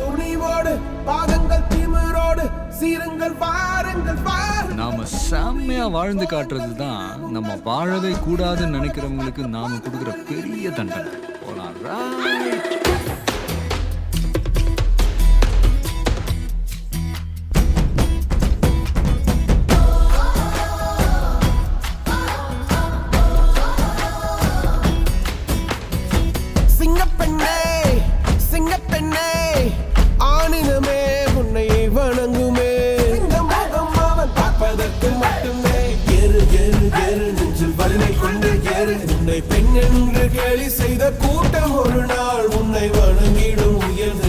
துணிவோடு பாதங்கள் திமிரோடு சீருங்கள் பாருங்கள் பாருங்கள். நாம செம்மையா வாழ்ந்து காட்டுறது தான் நம்ம வாழவே கூடாதுன்னு நினைக்கிறவங்களுக்கு நாம கொடுக்குற பெரிய தண்டனை. போலாம். Right. சிங்கப்பெண்ணே சிங்கப்பெண்ணே ஆணினமே உன்னை வணங்குமே. சிங்கமுகம் அவன் பார்ப்பதற்கு மட்டுமே. ஏறு ஏறு ஏறு நெஞ்சில் வலிமை கொண்டு ஏறு. உன்னை பெண் என்று கேலி செய்த கூட்டம் ஒரு நாள் உன்னை வணங்கிடும் உயர்ந்த